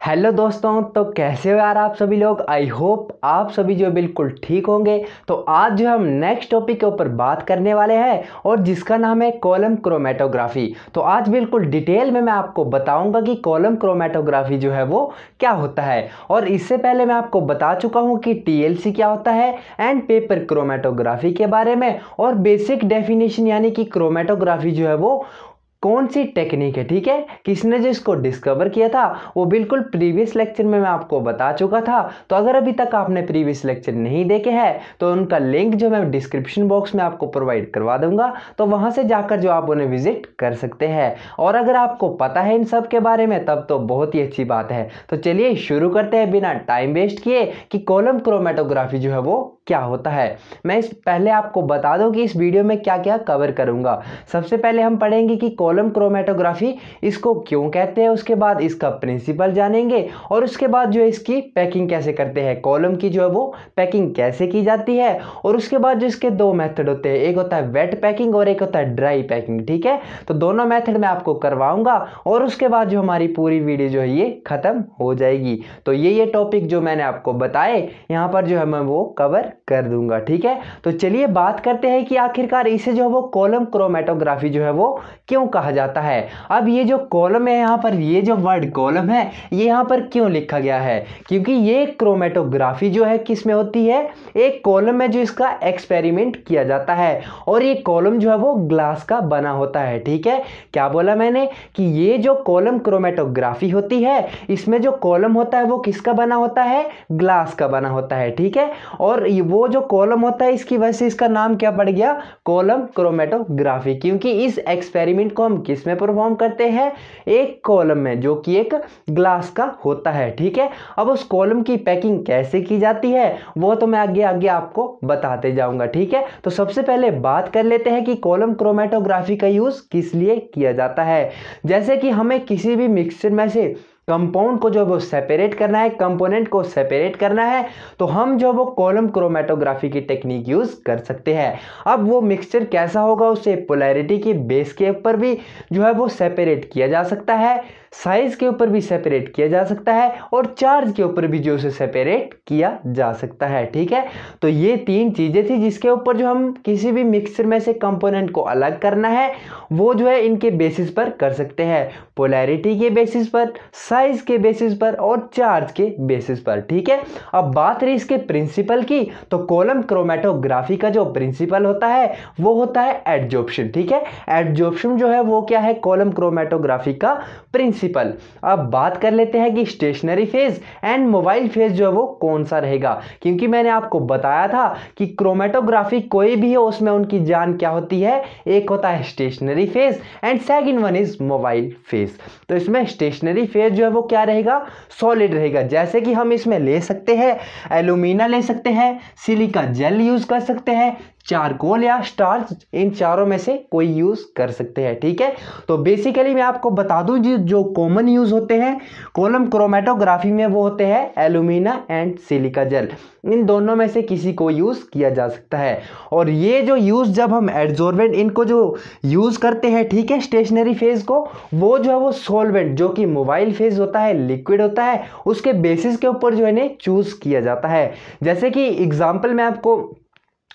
Hello दोस्तों, तो कैसे हो यार आप सभी लोग। आई होप आप सभी जो बिल्कुल ठीक होंगे। तो आज जो हम नेक्स्ट टॉपिक के ऊपर बात करने वाले हैं और जिसका नाम है कॉलम क्रोमेटोग्राफी। तो आज बिल्कुल डिटेल में मैं आपको बताऊंगा कि कॉलम क्रोमेटोग्राफी जो है वो क्या होता है। और इससे पहले मैं आपको बता चुका हूं कि टीएलसी क्या होता है एंड पेपर क्रोमेटोग्राफी के बारे में और बेसिक डेफिनेशन यानी कि क्रोमेटोग्राफी जो है वो कौन सी टेक्निक है। ठीक है, किसने जो इसको डिस्कवर किया था वो बिल्कुल प्रीवियस लेक्चर में मैं आपको बता चुका था। तो अगर अभी तक आपने प्रीवियस लेक्चर नहीं देखे हैं तो उनका लिंक जो मैं डिस्क्रिप्शन बॉक्स में आपको प्रोवाइड करवा दूंगा, तो वहां से जाकर जो आप उन्हें विजिट कर सकते हैं। और अगर आपको पता है इन सब के बारे में तब तो बहुत ही अच्छी बात है। तो चलिए शुरू करते हैं बिना टाइम वेस्ट किए कि कॉलम क्रोमेटोग्राफी जो है वो क्या होता है। मैं इस पहले आपको बता दूं कि इस वीडियो में क्या क्या कवर करूंगा। सबसे पहले हम पढ़ेंगे कि कॉलम क्रोमेटोग्राफी इसको क्यों कहते हैं, उसके बाद इसका प्रिंसिपल जानेंगे और उसके बाद जो इसकी पैकिंग कैसे करते हैं, कॉलम की जो है वो पैकिंग कैसे की जाती है। और उसके बाद जो इसके दो मेथड होते हैं, एक होता है वेट पैकिंग और एक होता है ड्राई पैकिंग। ठीक है, तो दोनों मेथड मैं आपको करवाऊंगा और उसके बाद जो हमारी पूरी वीडियो जो है ये खत्म हो जाएगी। तो ये टॉपिक जो मैंने आपको बताए यहाँ पर जो है मैं वो कवर कर दूंगा। ठीक है, तो चलिए बात करते हैं कि आखिरकार इसे जो है वो कॉलम क्रोमेटोग्राफी जो है वो क्यों कहा जाता है। अब ये जो कॉलम है यहाँ पर, ये जो वर्ड कॉलम है ये यहाँ पर क्यों लिखा गया है, क्योंकि ये क्रोमेटोग्राफी जो है किस में होती है, एक कॉलम में जो इसका एक्सपेरिमेंट किया जाता है और ये कॉलम जो है वो ग्लास का बना होता है। ठीक है, क्या बोला मैंने कि ये जो कॉलम क्रोमेटोग्राफी होती है इसमें जो कॉलम होता है वो किसका बना होता है, ग्लास का बना होता है। ठीक है, और वो जो कॉलम होता है इसकी वजह से इसका नाम क्या पड़ गया, कॉलम क्रोमेटोग्राफी, क्योंकि इस एक्सपेरिमेंट को हम किस में परफॉर्म करते हैं, एक कॉलम में जो कि एक ग्लास का होता है। ठीक है, अब उस कॉलम की पैकिंग कैसे की जाती है वो तो मैं आगे आगे आपको बताते जाऊंगा। ठीक है, तो सबसे पहले बात कर लेते हैं कि कॉलम क्रोमेटोग्राफी का यूज किस लिए किया जाता है। जैसे कि हमें किसी भी मिक्सचर में से कंपाउंड को जो वो सेपरेट करना है, कंपोनेंट को सेपरेट करना है, तो हम जो वो कॉलम क्रोमेटोग्राफी की टेक्निक यूज कर सकते हैं। अब वो मिक्सचर कैसा होगा उसे पोलैरिटी की बेस के ऊपर भी जो है वो सेपरेट किया जा सकता है, साइज के ऊपर भी सेपरेट किया जा सकता है और चार्ज के ऊपर भी जो उसे सेपरेट किया जा सकता है। ठीक है, तो ये तीन चीजें थी जिसके ऊपर जो हम किसी भी मिक्सचर में से कंपोनेंट को अलग करना है वो जो है इनके बेसिस पर कर सकते हैं, पोलैरिटी के बेसिस पर, साइज के बेसिस पर और चार्ज के बेसिस पर। ठीक है, अब बात रही इसके प्रिंसिपल की, तो कॉलम क्रोमेटोग्राफी का जो प्रिंसिपल होता है वो होता है एडजॉर्प्शन। ठीक है, एडजॉर्प्शन जो है वो क्या है, कॉलम क्रोमेटोग्राफी का प्रिंसिपल। अब बात कर लेते हैं कि stationary phase and mobile phase जो है वो कौन सा रहेगा, क्योंकि मैंने आपको बताया था कि क्रोमेटोग्राफी कोई भी हो उसमें उनकी जान क्या होती है, एक होता है stationary phase and second one is mobile phase. तो इसमें स्टेशनरी फेज जो है वो क्या रहेगा, सॉलिड रहेगा। जैसे कि हम इसमें ले सकते हैं एल्यूमिना, ले सकते हैं सिलिका जेल यूज कर सकते हैं, चारकोल या स्टार्च, इन चारों में से कोई यूज कर सकते हैं। ठीक है, तो बेसिकली मैं आपको बता दूं जो कॉमन यूज होते हैं कॉलम क्रोमेटोग्राफी में वो होते हैं एल्यूमिना एंड सिलिका जेल, इन दोनों में से किसी को यूज किया जा सकता है। और ये जो यूज जब हम एडजॉर्बेंट इनको जो यूज करते हैं, ठीक है, स्टेशनरी फेज को, वो जो है वो सॉल्वेंट जो कि मोबाइल फेज होता है, लिक्विड होता है, उसके बेसिस के ऊपर जो है इन्हें चूज किया जाता है। जैसे कि एग्जांपल मैं आपको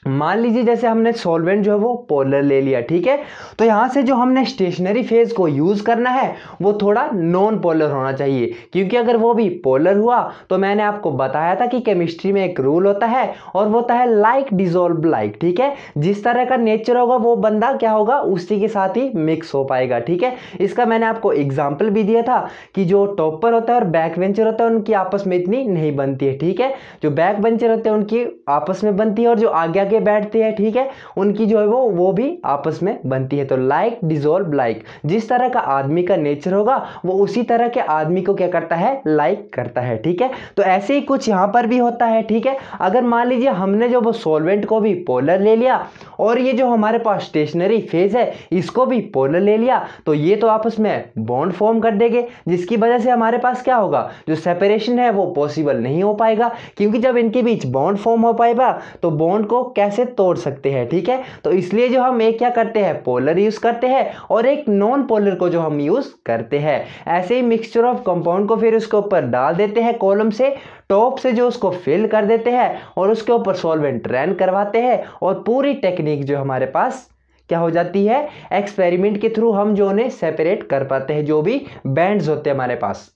मान लीजिए, जैसे हमने सॉल्वेंट जो है वो पोलर ले लिया। ठीक है, तो यहां से जो हमने स्टेशनरी फेज को यूज करना है वो थोड़ा नॉन पोलर होना चाहिए, क्योंकि अगर वो भी पोलर हुआ तो मैंने आपको बताया था कि केमिस्ट्री में एक रूल होता है और वो होता है लाइक डिसॉल्व लाइक। ठीक है, जिस तरह का नेचर होगा वो बंदा क्या होगा उसी के साथ ही मिक्स हो पाएगा। ठीक है, इसका मैंने आपको एग्जाम्पल भी दिया था कि जो टॉपर होता है और बैक बेंचर होता है उनकी आपस में इतनी नहीं बनती है। ठीक है, जो बैक बेंचर होते हैं उनकी आपस में बनती है और जो आगे बैठते हैं, ठीक है, उनकी जो है वो भी आपस में बनती है। तो लाइक डिसॉल्व लाइक, जिस तरह का आदमी का नेचर होगा वो उसी तरह के आदमी को क्या करता है, लाइक करता है। ठीक है, तो ऐसे ही कुछ यहां पर भी होता है। ठीक है, अगर मान लीजिए हमने जो वो सॉल्वेंट को भी पोलर ले लिया और ये जो हमारे पास स्टेशनरी फेज है इसको भी पोलर ले लिया, तो ये तो आपस में बॉन्ड फॉर्म कर देंगे, जिसकी वजह से हमारे पास क्या होगा, जो सेपरेशन है वो पॉसिबल नहीं हो पाएगा, क्योंकि जब इनके बीच बॉन्ड फॉर्म हो पाएगा तो बॉन्ड को कैसे तोड़ सकते हैं, ठीक है। तो इसलिए जो हम एक क्या करते हैं, पोलर यूज करते हैं और एक नॉन पोलर को जो हम यूज करते हैं। ऐसे ही मिक्सचर ऑफ कंपाउंड को फिर उसके ऊपर डाल देते हैं कॉलम से, टॉप से जो उसको फिल कर देते हैं और उसके ऊपर सॉल्वेंट रन करवाते हैं और पूरी टेक्निक जो हमारे पास क्या हो जाती है, एक्सपेरिमेंट के थ्रू हम जो उन्हें सेपरेट कर पाते हैं, जो भी बैंड्स होते हैं हमारे पास।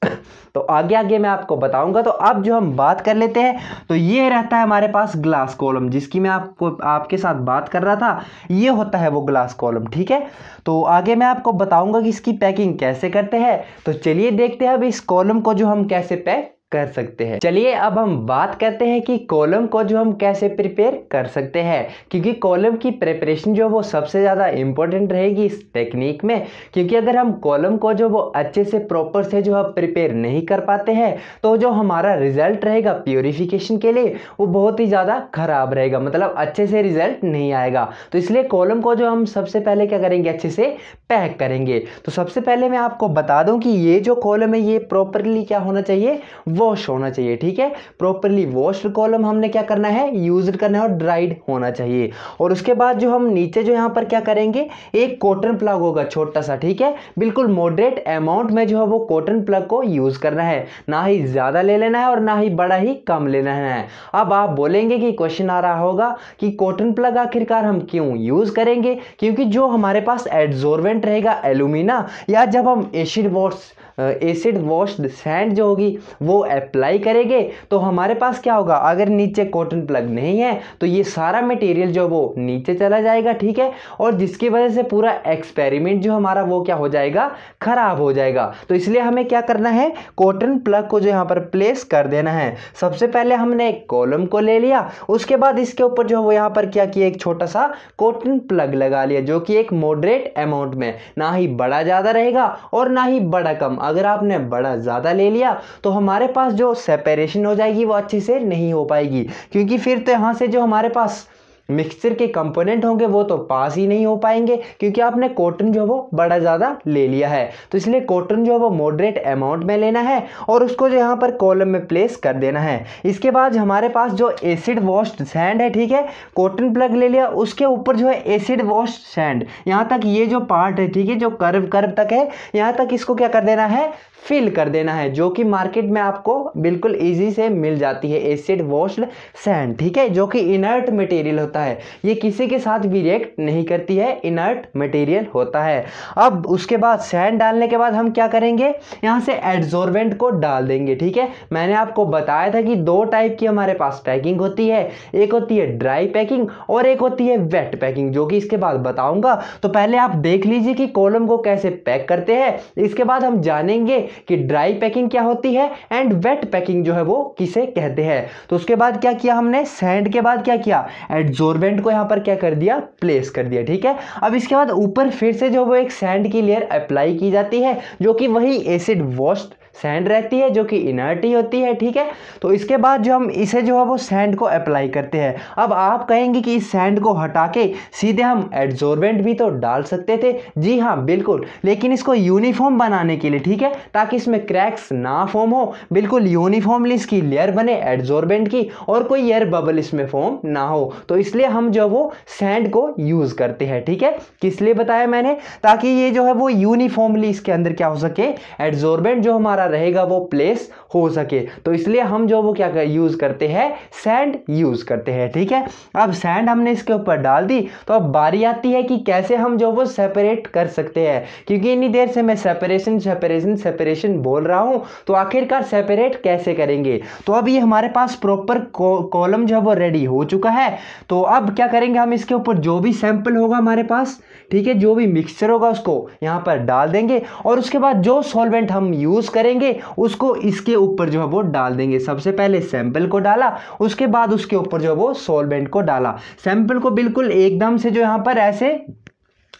तो आगे आगे मैं आपको बताऊंगा। तो अब जो हम बात कर लेते हैं, तो ये रहता है हमारे पास ग्लास कॉलम, जिसकी मैं आपके साथ बात कर रहा था, ये होता है वो ग्लास कॉलम, ठीक है। तो आगे मैं आपको बताऊंगा कि इसकी पैकिंग कैसे करते हैं। तो चलिए देखते हैं अब इस कॉलम को जो हम कैसे पैक कर सकते हैं। चलिए अब हम बात करते हैं कि कॉलम को जो हम कैसे प्रिपेयर कर सकते हैं, क्योंकि कॉलम की प्रिपरेशन जो वो सबसे ज़्यादा इंपॉर्टेंट रहेगी इस टेक्निक में। क्योंकि अगर हम कॉलम को जो वो अच्छे से प्रॉपर से जो हम प्रिपेयर नहीं कर पाते हैं, तो जो हमारा रिजल्ट रहेगा प्योरीफिकेशन के लिए वो बहुत ही ज़्यादा खराब रहेगा, मतलब अच्छे से रिजल्ट नहीं आएगा। तो इसलिए कॉलम को जो हम सबसे पहले क्या करेंगे, अच्छे से पैक करेंगे। तो सबसे पहले मैं आपको बता दूं कि ये जो कॉलम है ये प्रॉपरली क्या होना चाहिए, वॉश होना चाहिए, ठीक है। प्रॉपरली वॉश्ड कॉलम हमने क्या करना है, यूज करना है और ड्राइड होना चाहिए। और उसके बाद जो हम नीचे जो यहाँ पर क्या करेंगे, एक कॉटन प्लग होगा छोटा सा, ठीक है। बिल्कुल मॉडरेट अमाउंट में जो है वो कॉटन प्लग को यूज करना है, ना ही ज्यादा ले लेना है और ना ही बड़ा ही कम लेना है। अब आप बोलेंगे कि क्वेश्चन आ रहा होगा कि कॉटन प्लग आखिरकार हम क्यों यूज करेंगे, क्योंकि जो हमारे पास एडजॉर्बेंट रहेगा एल्यूमिना, या जब हम एसिड वॉश्ड सैंड जो होगी वो अप्लाई करेंगे, तो हमारे पास क्या होगा, अगर नीचे कॉटन प्लग नहीं है तो ये सारा मटेरियल जो वो नीचे चला जाएगा, ठीक है। और जिसकी वजह से पूरा एक्सपेरिमेंट जो हमारा वो क्या हो जाएगा, खराब हो जाएगा। तो इसलिए हमें क्या करना है, कॉटन प्लग को जो यहाँ पर प्लेस कर देना है। सबसे पहले हमने एक कॉलम को ले लिया, उसके बाद इसके ऊपर जो वो यहाँ पर क्या किया, एक छोटा सा कॉटन प्लग लगा लिया, जो कि एक मॉडरेट अमाउंट में, ना ही बड़ा ज्यादा रहेगा और ना ही बड़ा कम। अगर आपने बड़ा ज्यादा ले लिया तो हमारे पास जो सेपरेशन हो जाएगी वो अच्छे से नहीं हो पाएगी, क्योंकि फिर तो यहाँ से जो हमारे पास मिक्सचर के कंपोनेंट होंगे वो तो पास ही नहीं हो पाएंगे, क्योंकि आपने कॉटन जो वो बड़ा ज़्यादा ले लिया है। तो इसलिए कॉटन जो वो मॉडरेट अमाउंट में लेना है और उसको जो यहाँ पर कॉलम में प्लेस कर देना है। इसके बाद हमारे पास जो एसिड वॉश्ड सैंड है, ठीक है, कॉटन प्लग ले लिया, उसके ऊपर जो है एसिड वॉश्ड सैंड, यहाँ तक ये जो पार्ट है, ठीक है, जो कर्व तक है, यहाँ तक इसको क्या कर देना है, फिल कर देना है, जो कि मार्केट में आपको बिल्कुल इजी से मिल जाती है एसिड वॉश्ड सैंड, ठीक है, जो कि इनर्ट मटेरियल होता है, ये किसी के साथ भी रिएक्ट नहीं करती है, इनर्ट मटेरियल होता है। अब उसके बाद सैंड डालने के बाद हम क्या करेंगे, यहाँ से एडजॉर्बेंट को डाल देंगे, ठीक है। मैंने आपको बताया था कि दो टाइप की हमारे पास पैकिंग होती है, एक होती है ड्राई पैकिंग और एक होती है वेट पैकिंग, जो कि इसके बाद बताऊंगा। तो पहले आप देख लीजिए कि कॉलम को कैसे पैक करते हैं, इसके बाद हम जानेंगे कि ड्राई पैकिंग क्या होती है एंड वेट पैकिंग जो है वो किसे कहते हैं। तो उसके बाद क्या किया हमने, सैंड के बाद क्या किया, एडजॉर्बेंट को यहां पर क्या कर दिया, प्लेस कर दिया, ठीक है। अब इसके बाद ऊपर फिर से जो वो एक सैंड की लेयर अप्लाई की जाती है, जो कि वही एसिड वॉश्ड सैंड रहती है, जो कि इनर्ट ही होती है, ठीक है। तो इसके बाद जो हम इसे जो है वो सैंड को अप्लाई करते हैं। अब आप कहेंगे कि इस सैंड को हटा के सीधे हम एडजॉर्बेंट भी तो डाल सकते थे। जी हाँ बिल्कुल, लेकिन इसको यूनिफॉर्म बनाने के लिए, ठीक है, ताकि इसमें क्रैक्स ना फॉर्म हो, बिल्कुल यूनिफॉर्मली इसकी लेयर बने एडजॉर्बेंट की और कोई एयर बबल इसमें फॉर्म ना हो, तो इसलिए हम जो वो सैंड को यूज करते हैं, ठीक है। किस लिए बताया मैंने, ताकि ये जो है वो यूनिफॉर्मली इसके अंदर क्या हो सके, एडजॉर्बेंट जो हमारा रहेगा वो प्लेस हो सके। तो इसलिए हम जो वो क्या यूज करते हैं, सैंड यूज करते हैं, ठीक है। अब सैंड हमने इसके ऊपर डाल दी, तो अब बारी आती है कि कैसे हम जो वो सेपरेट कर सकते हैं, क्योंकि इतनी देर से मैं सेपरेशन बोल रहा हूं, तो आखिरकार सेपरेट कैसे करेंगे। तो अब ये हमारे पास प्रॉपर कॉलम जो वो रेडी हो चुका है। तो अब क्या करेंगे, हम इसके ऊपर जो भी सैंपल होगा हमारे पास, ठीक है, जो भी मिक्सचर होगा उसको यहां पर डाल देंगे और उसके बाद जो सॉल्वेंट हम यूज करेंगे उसको इसके ऊपर जो है वो डाल देंगे। सबसे पहले सैंपल को डाला, उसके बाद उसके ऊपर जो है वो सॉल्वेंट को डाला। सैंपल को बिल्कुल एकदम से जो यहां पर ऐसे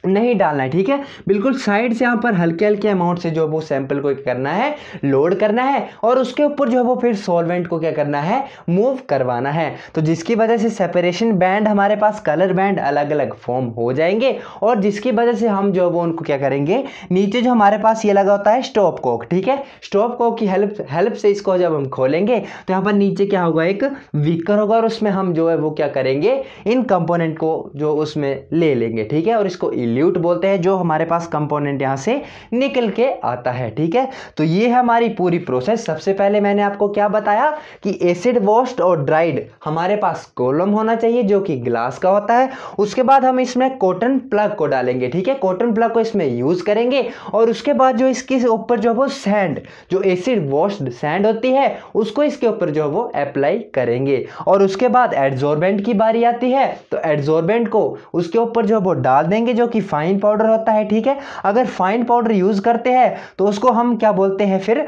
नहीं डालना है, ठीक है। बिल्कुल साइड से यहाँ पर हल्के हल्के अमाउंट से जो है वो सैंपल को करना है, लोड करना है, और उसके ऊपर जो है वो फिर सॉल्वेंट को क्या करना है, मूव करवाना है। तो जिसकी वजह से सेपरेशन बैंड हमारे पास कलर बैंड अलग अलग फॉर्म हो जाएंगे, और जिसकी वजह से हम जो है वो उनको क्या करेंगे, नीचे जो हमारे पास ये लगा होता है स्टॉप कॉक, ठीक है, स्टॉप कॉक की हेल्प से इसको जब हम खोलेंगे तो यहाँ पर नीचे क्या होगा, एक विकर होगा, और उसमें हम जो है वो क्या करेंगे, इन कंपोनेंट को जो उसमें ले लेंगे, ठीक है, और इसको इल्यूट बोलते हैं, जो हमारे पास कंपोनेंट यहां से निकल के आता है, ठीक है। तो ये है हमारी पूरी प्रोसेस। सबसे पहले मैंने आपको क्या बताया कि एसिड वॉश्ड और ड्राइड हमारे पास कॉलम होना चाहिए जो कि ग्लास का होता है। उसके बाद हम इसमें कॉटन प्लग को डालेंगे, ठीक है, कॉटन प्लग को इसमें यूज करेंगे, और उसके बाद जो इसके ऊपर जो वो सैंड, जो एसिड वॉश्ड सैंड होती है, उसको इसके ऊपर जो वो अप्लाई करेंगे, और उसके बाद एडजॉर्बेंट की बारी आती है। तो एडजॉर्बेंट को उसके ऊपर जो वो डाल देंगे, जो कि फाइन पाउडर होता है, ठीक है। अगर फाइन पाउडर यूज करते हैं तो उसको हम क्या बोलते हैं, फिर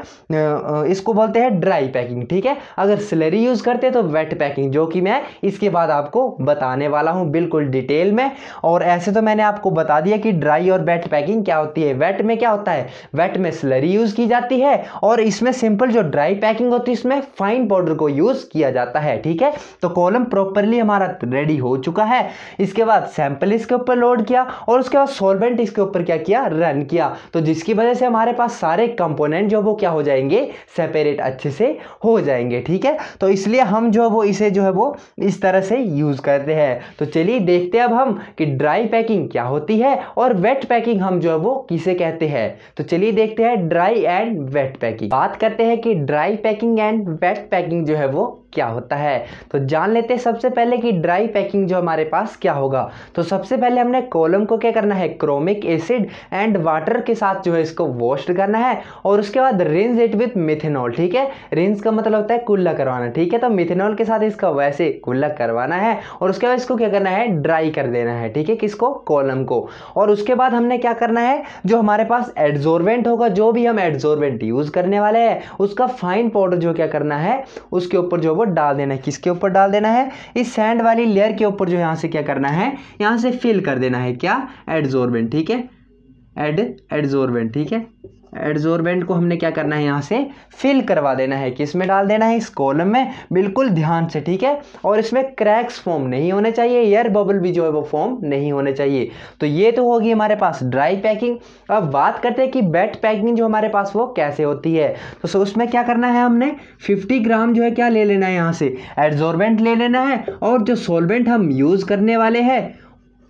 इसको बोलते हैं ड्राई पैकिंग, ठीक है। अगर स्लरी यूज करते हैं तो वेट पैकिंग, जो कि मैं इसके बाद आपको बताने वाला हूं बिल्कुल डिटेल में। और ऐसे तो मैंने आपको बता दिया कि ड्राई और वेट पैकिंग क्या होती है। वेट में क्या होता है, वेट में स्लरी यूज की जाती है, और इसमें सिंपल जो ड्राई पैकिंग होती है इसमें फाइन पाउडर को यूज किया जाता है, ठीक है। तो कॉलम प्रॉपरली हमारा रेडी हो चुका है। इसके बाद सैंपल इसके ऊपर लोड किया, और उसके बाद सॉल्वेंट इसके ऊपर क्या किया, रन किया। तो जिसकी वजह से हमारे पास सारे कंपोनेंट जो वो क्या हो जाएंगे, सेपरेट अच्छे से हो जाएंगे, ठीक है। तो इसलिए हम जो वो इसे जो है वो इस तरह से यूज करते हैं। तो चलिए देखते हैं अब हम कि ड्राई पैकिंग क्या होती है और वेट पैकिंग हम जो है वो किसे कहते हैं। तो चलिए देखते हैं ड्राई एंड वेट पैकिंग। बात करते हैं कि dry packing and wet packing जो है वो क्या होता है। तो जान लेते हैं सबसे पहले कि ड्राई पैकिंग जो हमारे पास क्या होगा। तो सबसे पहले हमने कॉलम को क्या करना है, क्रोमिक एसिड एंड वाटर के साथ जो है इसको वॉश करना है, और उसके बाद रिंस इट विथ मिथेनॉल, ठीक है। रिंस का मतलब होता है कुल्ला करवाना, ठीक है। तो मिथेनॉल के साथ इसका वैसे कुल्ला करवाना है, और उसके बाद इसको क्या करना है, ड्राई कर देना है, ठीक है, किसको, कॉलम को। और उसके बाद हमने क्या करना है, जो हमारे पास एडजॉर्बेंट होगा, जो भी हम एडजॉर्बेंट यूज करने वाले हैं, उसका फाइन पाउडर जो क्या करना है, उसके ऊपर जो वो डाल देना है। किसके ऊपर डाल देना है, इस सैंड वाली लेयर के ऊपर, जो यहां से क्या करना है, यहां से फिल कर देना है, क्या, एडजॉर्बेंट, ठीक है, एडजॉर्बेंट, ठीक है। एडजॉर्बेंट को हमने क्या करना है, यहाँ से फिल करवा देना है। किस में डाल देना है, इस कॉलम में, बिल्कुल ध्यान से, ठीक है। और इसमें क्रैक्स फॉर्म नहीं होने चाहिए, एयर बबल भी जो है वो फॉर्म नहीं होने चाहिए। तो ये तो होगी हमारे पास ड्राई पैकिंग। अब बात करते हैं कि वेट पैकिंग जो हमारे पास वो कैसे होती है। तो उसमें क्या करना है, हमने 50 ग्राम जो है क्या ले लेना है, यहाँ से एडजॉर्बेंट ले लेना है, और जो सॉल्वेंट हम यूज करने वाले हैं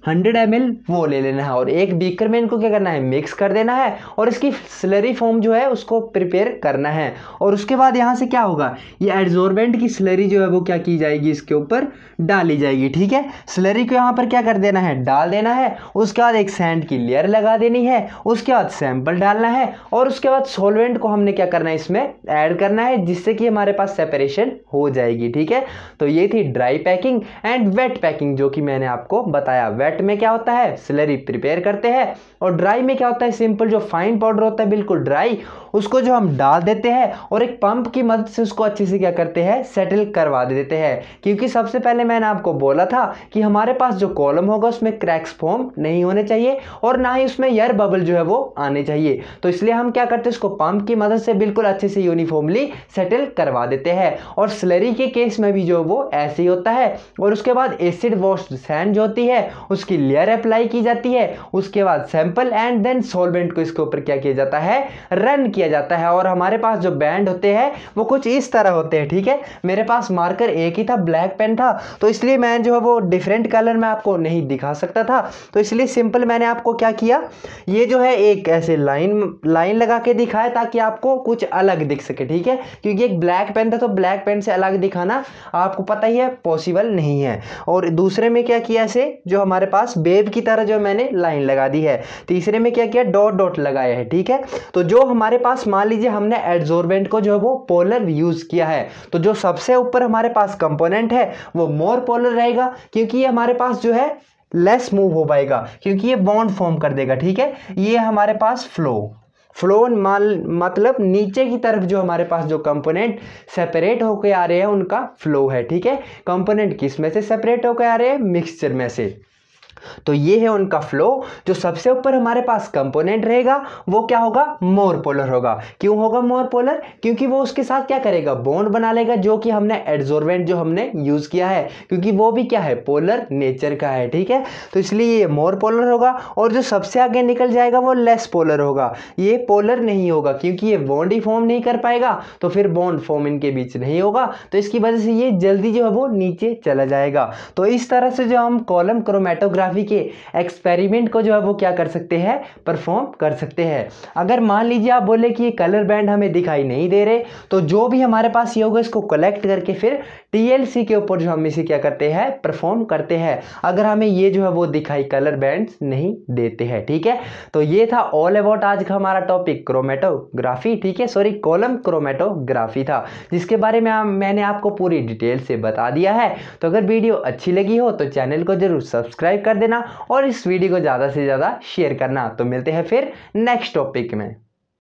100 ml वो ले लेना है, और एक बीकर में इनको क्या करना है, मिक्स कर देना है, और इसकी स्लरी फॉर्म जो है उसको प्रिपेयर करना है। और उसके बाद यहाँ से क्या होगा, ये एडजॉर्बेंट की स्लरी जो है वो क्या की जाएगी, इसके ऊपर डाली जाएगी, ठीक है। स्लरी को यहाँ पर क्या कर देना है, डाल देना है। उसके बाद एक सैंड की लेयर लगा देनी है, उसके बाद सैंपल डालना है, और उसके बाद सॉल्वेंट को हमने क्या करना है, इसमें ऐड करना है, जिससे कि हमारे पास सेपरेशन हो जाएगी, ठीक है। तो ये थी dry packing and wet packing, जो कि मैंने आपको बताया। वेट में क्या होता है, स्लरी प्रिपेयर करते हैं, और ड्राई में क्या होता है, सिंपल जो फाइन पाउडर होता है बिल्कुल ड्राई, उसको जो हम डाल देते हैं, और एक पंप की मदद से उसको अच्छे से क्या करते हैं, सेटल करवा देते हैं। क्योंकि सबसे पहले मैंने आपको बोला था कि हमारे पास जो कॉलम होगा उसमें क्रैक्स फॉर्म नहीं होने चाहिए, और ना ही उसमें एयर बबल जो है वो आने चाहिए। तो इसलिए हम क्या करते हैं, उसको पंप की मदद से बिल्कुल अच्छे से यूनिफॉर्मली सेटल करवा देते हैं। और स्लरी के केस में भी जो वो ऐसे ही होता है। और उसके बाद एसिड वॉश्ड सैंड जो होती है उसकी लेयर अप्लाई की जाती है, उसके बाद सैंपल एंड देन सॉल्वेंट को इसके ऊपर क्या किया जाता है, रन किया जाता है। और हमारे पास जो बैंड होते हैं वो कुछ इस तरह होते हैं, ठीक है। मेरे पास मार्कर एक ही था, ब्लैक पेन था, तो इसलिए मैं जो है वो डिफरेंट कलर में आपको नहीं दिखा सकता था। तो इसलिए सिंपल मैंने आपको क्या किया, ये जो है एक ऐसे लाइन लगा के दिखाया ताकि आपको कुछ अलग दिख सके, ठीक है। क्योंकि एक ब्लैक पेन था, तो ब्लैक पेन से अलग दिखाना आपको पता ही है पॉसिबल नहीं है। और दूसरे में क्या किया, ऐसे जो हमारे पास वेव की तरह जो मैंने लाइन लगा दी है। तीसरे में क्या किया, डॉट डॉट लगाया है, ठीक है। तो जो हमारे पास मान लीजिए हमने एडजॉर्बेंट को जो है वो पोलर यूज किया है, तो जो सबसे ऊपर हमारे पास कंपोनेंट है वो मोर पोलर रहेगा, क्योंकि ये हमारे पास जो है लेस मूव हो पाएगा, क्योंकि ये बॉन्ड फॉर्म कर देगा, ठीक है। ये हमारे पास फ्लो मतलब नीचे की तरफ जो हमारे पास जो कंपोनेंट सेपरेट होकर आ रहे हैं उनका फ्लो है, ठीक है। कंपोनेंट किस में से सेपरेट होकर आ रहे हैं, मिक्सचर में से। तो ये है उनका फ्लो। जो सबसे ऊपर हमारे पास कंपोनेंट रहेगा वो क्या होगा, मोर पोलर होगा। क्यों होगा मोर पोलर, क्योंकि वो उसके साथ क्या करेगा, बॉन्ड बना लेगा, जो कि हमने एडजॉर्बेंट जो हमने यूज किया है, क्योंकि वो भी क्या है, पोलर नेचर का है। ठीक है, तो इसलिए ये मोर पोलर होगा। और जो सबसे आगे निकल जाएगा वो लेस पोलर होगा। ये पोलर नहीं होगा क्योंकि ये बॉन्ड ही फॉर्म नहीं कर पाएगा, तो फिर बॉन्ड फॉर्म इनके बीच नहीं होगा, तो इसकी वजह से ये जल्दी जो है वो नीचे चला जाएगा। तो इस तरह से जो हम कॉलम क्रोमेटोग्राफी के एक्सपेरिमेंट को जो है वो क्या कर सकते हैं, परफॉर्म कर सकते हैं। अगर मान लीजिए आप बोले कि ये कलर बैंड हमें दिखाई नहीं दे रहे, तो जो भी हमारे पास ये होगा इसको कलेक्ट करके फिर टीएलसी के ऊपर जो हम इसे क्या करते हैं, परफॉर्म करते हैं, अगर हमें ये जो है वो दिखाई कलर बैंड्स नहीं देते हैं। ठीक है, तो ये था ऑल अबाउट आज का हमारा टॉपिक क्रोमेटोग्राफी। ठीक है, सॉरी कॉलम क्रोमेटोग्राफी था, जिसके बारे में मैंने आपको पूरी डिटेल से बता दिया है। तो अगर वीडियो अच्छी लगी हो तो चैनल को जरूर सब्सक्राइब कर देना और इस वीडियो को ज़्यादा से ज़्यादा शेयर करना। तो मिलते हैं फिर नेक्स्ट टॉपिक में।